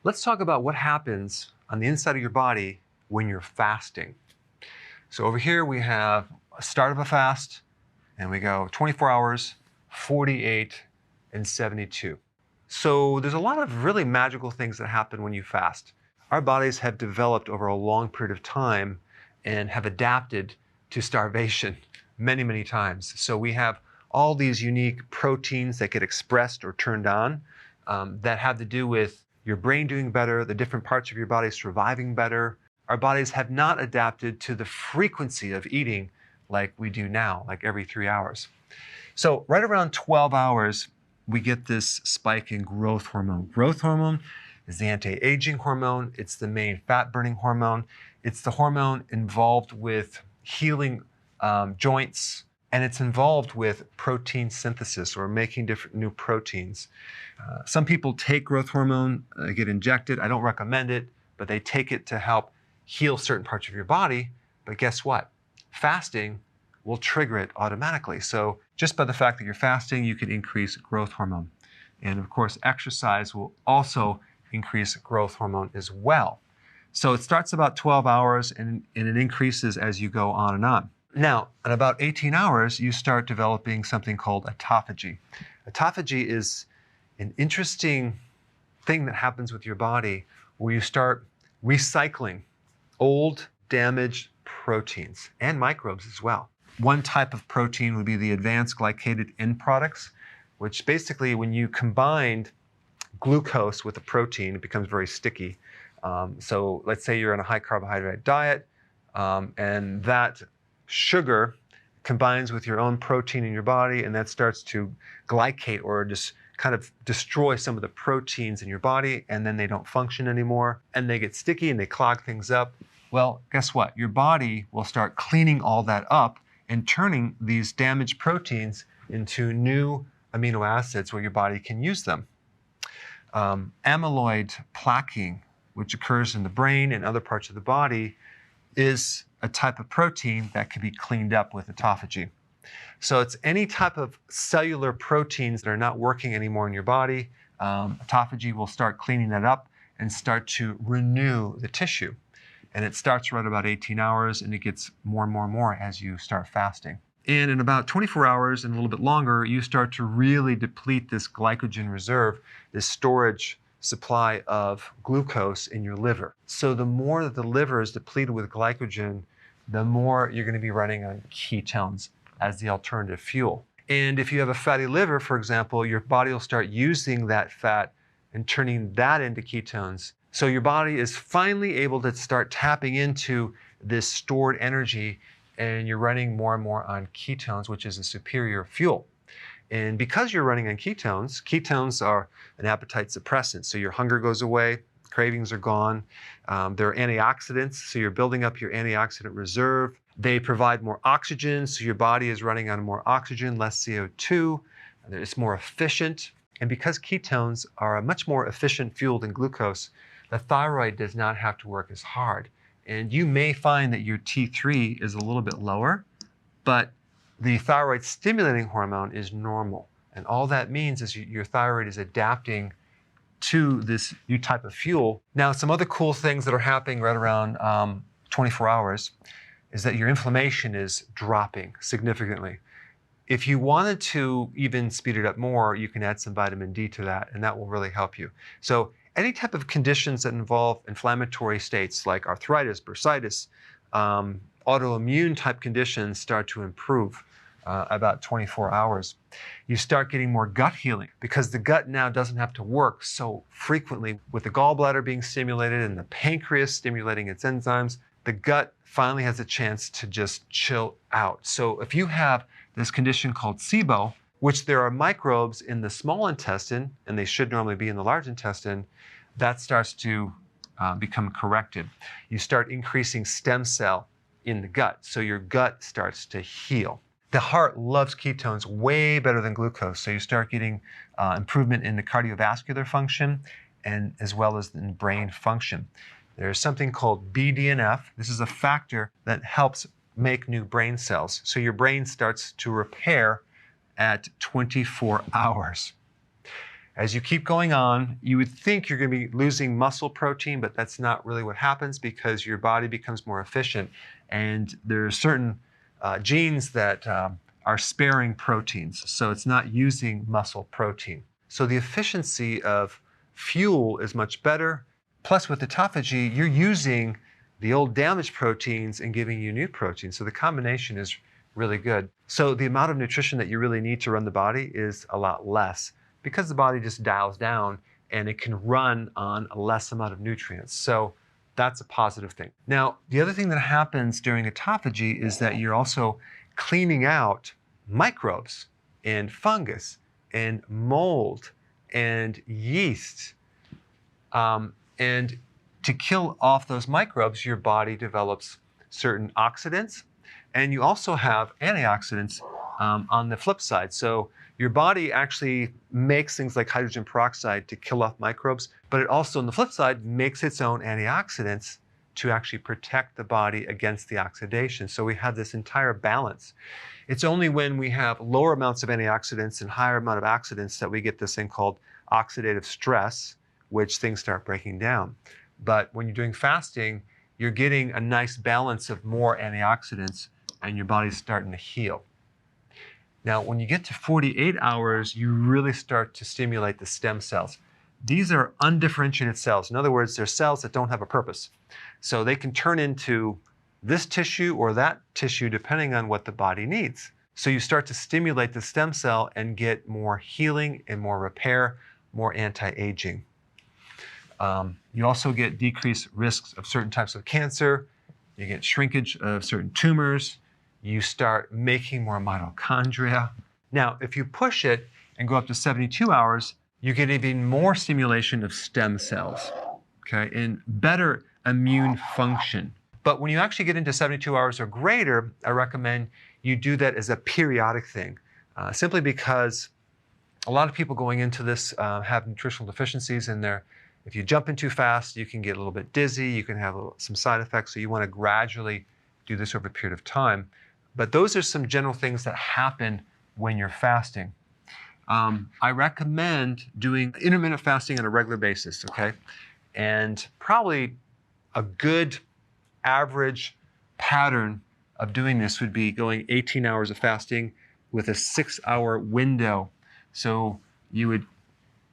Let's talk about what happens on the inside of your body when you're fasting. So over here we have a start of a fast, and we go 24 hours, 48, and 72. So there's a lot of really magical things that happen when you fast. Our bodies have developed over a long period of time and have adapted to starvation many, many times. So we have all these unique proteins that get expressed or turned on that have to do with your brain doing better, the different parts of your body surviving better. Our bodies have not adapted to the frequency of eating like we do now, like every 3 hours. So right around 12 hours, we get this spike in growth hormone. Growth hormone is the anti-aging hormone. It's the main fat-burning hormone. It's the hormone involved with healing joints, and it's involved with protein synthesis or making different new proteins. Some people take growth hormone, get injected. I don't recommend it, but they take it to help heal certain parts of your body. But guess what? Fasting will trigger it automatically. So just by the fact that you're fasting, you can increase growth hormone. And of course, exercise will also increase growth hormone as well. So it starts about 12 hours and it increases as you go on and on. Now, at about 18 hours, you start developing something called autophagy. Autophagy is an interesting thing that happens with your body where you start recycling old, damaged proteins and microbes as well. One type of protein would be the advanced glycated end products, which basically when you combined glucose with a protein, it becomes very sticky. So let's say you're on a high carbohydrate diet and that sugar combines with your own protein in your body, and that starts to glycate or just kind of destroy some of the proteins in your body, and then they don't function anymore, and they get sticky and they clog things up. Well, guess what? Your body will start cleaning all that up and turning these damaged proteins into new amino acids where your body can use them. Amyloid plaquing, which occurs in the brain and other parts of the body, is a type of protein that can be cleaned up with autophagy. So it's any type of cellular proteins that are not working anymore in your body. Autophagy will start cleaning that up and start to renew the tissue. And it starts right about 18 hours and it gets more and more and more as you start fasting. And in about 24 hours and a little bit longer, you start to really deplete this glycogen reserve, this storage supply of glucose in your liver. So the more that the liver is depleted with glycogen, the more you're going to be running on ketones as the alternative fuel. And if you have a fatty liver, for example, your body will start using that fat and turning that into ketones. So your body is finally able to start tapping into this stored energy, and you're running more and more on ketones, which is a superior fuel. And because you're running on ketones, ketones are an appetite suppressant. So your hunger goes away, cravings are gone. They're antioxidants, so you're building up your antioxidant reserve. They provide more oxygen, so your body is running on more oxygen, less CO2. It's more efficient. And because ketones are a much more efficient fuel than glucose, the thyroid does not have to work as hard. And you may find that your T3 is a little bit lower, but the thyroid stimulating hormone is normal. And all that means is your thyroid is adapting to this new type of fuel. Now, some other cool things that are happening right around 24 hours is that your inflammation is dropping significantly. If you wanted to even speed it up more, you can add some vitamin D to that, and that will really help you. So any type of conditions that involve inflammatory states like arthritis, bursitis, autoimmune type conditions start to improve about 24 hours. You start getting more gut healing because the gut now doesn't have to work so frequently with the gallbladder being stimulated and the pancreas stimulating its enzymes. The gut finally has a chance to just chill out. So if you have this condition called SIBO, which there are microbes in the small intestine, and they should normally be in the large intestine, that starts to become corrected. You start increasing stem cell in the gut, so your gut starts to heal. The heart loves ketones way better than glucose, so you start getting improvement in the cardiovascular function and as well as in brain function. There's something called BDNF. This is a factor that helps make new brain cells. So your brain starts to repair at 24 hours. As you keep going on, you would think you're going to be losing muscle protein, but that's not really what happens because your body becomes more efficient. And there are certain genes that are sparing proteins, so it's not using muscle protein. So the efficiency of fuel is much better. Plus with autophagy, you're using the old damaged proteins and giving you new proteins. So the combination is really good. So the amount of nutrition that you really need to run the body is a lot less because the body just dials down and it can run on a less amount of nutrients. So that's a positive thing. Now, the other thing that happens during autophagy is that you're also cleaning out microbes and fungus and mold and yeast. And to kill off those microbes, your body develops certain oxidants, and you also have antioxidants on the flip side. So your body actually makes things like hydrogen peroxide to kill off microbes, but it also, on the flip side, makes its own antioxidants to actually protect the body against the oxidation. So we have this entire balance. It's only when we have lower amounts of antioxidants and higher amount of oxidants that we get this thing called oxidative stress, which things start breaking down. But when you're doing fasting, you're getting a nice balance of more antioxidants and your body's starting to heal. Now, when you get to 48 hours, you really start to stimulate the stem cells. These are undifferentiated cells. In other words, they're cells that don't have a purpose. So they can turn into this tissue or that tissue depending on what the body needs. So you start to stimulate the stem cell and get more healing and more repair, more anti-aging. You also get decreased risks of certain types of cancer. You get shrinkage of certain tumors. You start making more mitochondria. Now, if you push it and go up to 72 hours, you get even more stimulation of stem cells, okay, and better immune function. But when you actually get into 72 hours or greater, I recommend you do that as a periodic thing, simply because a lot of people going into this have nutritional deficiencies in there. If you jump in too fast, you can get a little bit dizzy, you can have some side effects, so you want to gradually do this over a period of time. But those are some general things that happen when you're fasting. I recommend doing intermittent fasting on a regular basis, okay? And probably a good average pattern of doing this would be going 18 hours of fasting with a 6-hour window. So you would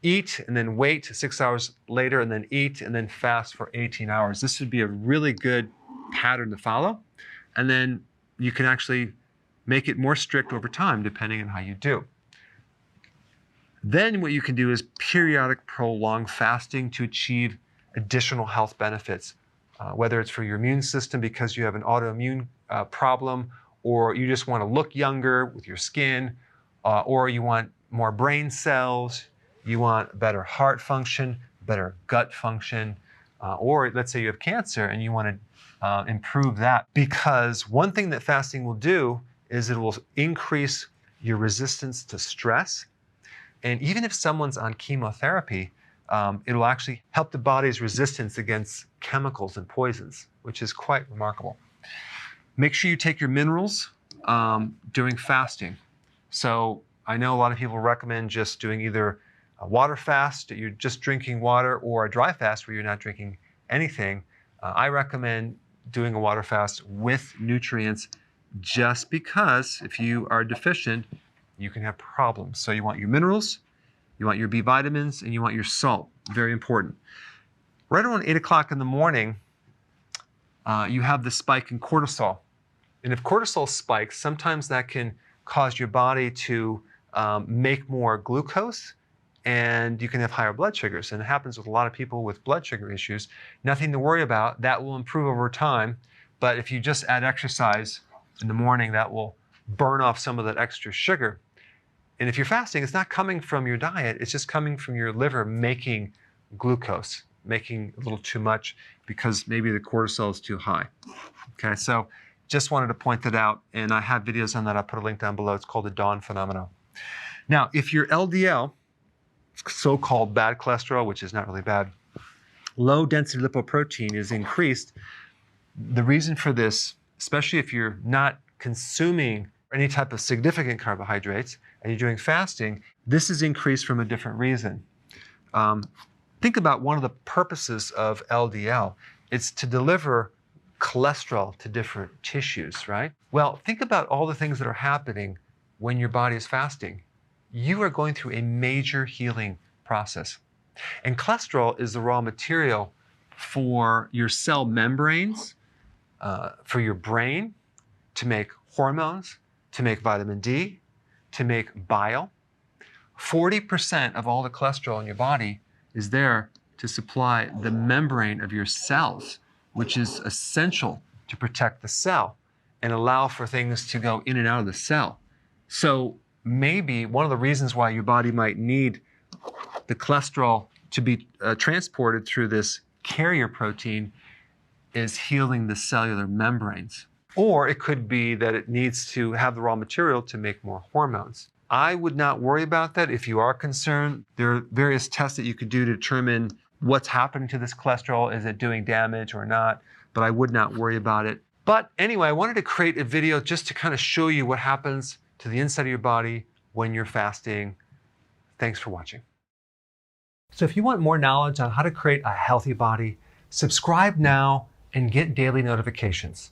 eat and then wait 6 hours later and then eat and then fast for 18 hours. This would be a really good pattern to follow. And then you can actually make it more strict over time depending on how you do. Then what you can do is periodic prolonged fasting to achieve additional health benefits, whether it's for your immune system because you have an autoimmune problem, or you just want to look younger with your skin, or you want more brain cells, you want better heart function, better gut function, or let's say you have cancer and you want to improve that. Because one thing that fasting will do is it will increase your resistance to stress. And even if someone's on chemotherapy, it will actually help the body's resistance against chemicals and poisons, which is quite remarkable. Make sure you take your minerals during fasting. So I know a lot of people recommend just doing either a water fast, you're just drinking water, or a dry fast where you're not drinking anything. I recommend doing a water fast with nutrients just because if you are deficient, you can have problems. So you want your minerals, you want your B vitamins, and you want your salt. Very important. Right around 8 o'clock in the morning, you have the spike in cortisol. And if cortisol spikes, sometimes that can cause your body to make more glucose, and you can have higher blood sugars. And it happens with a lot of people with blood sugar issues. Nothing to worry about. That will improve over time. But if you just add exercise in the morning, that will burn off some of that extra sugar. And if you're fasting, it's not coming from your diet, it's just coming from your liver making glucose, making a little too much because maybe the cortisol is too high. Okay, so just wanted to point that out, and I have videos on that. I'll put a link down below. It's called the dawn phenomenon. Now, if your LDL, so-called bad cholesterol, which is not really bad, low density lipoprotein is increased, the reason for this, especially if you're not consuming any type of significant carbohydrates and you're doing fasting, this is increased from a different reason. think about one of the purposes of LDL. It's to deliver cholesterol to different tissues, right? Well, think about all the things that are happening when your body is fasting. You are going through a major healing process. And cholesterol is the raw material for your cell membranes, for your brain, to make hormones, to make vitamin D, to make bile. 40% of all the cholesterol in your body is there to supply the membrane of your cells, which is essential to protect the cell and allow for things to go in and out of the cell. So maybe one of the reasons why your body might need the cholesterol to be transported through this carrier protein is healing the cellular membranes. Or it could be that it needs to have the raw material to make more hormones. I would not worry about that if you are concerned. There are various tests that you could do to determine what's happening to this cholesterol. Is it doing damage or not? But I would not worry about it. But anyway, I wanted to create a video just to kind of show you what happens to the inside of your body when you're fasting. Thanks for watching. So if you want more knowledge on how to create a healthy body, subscribe now and get daily notifications.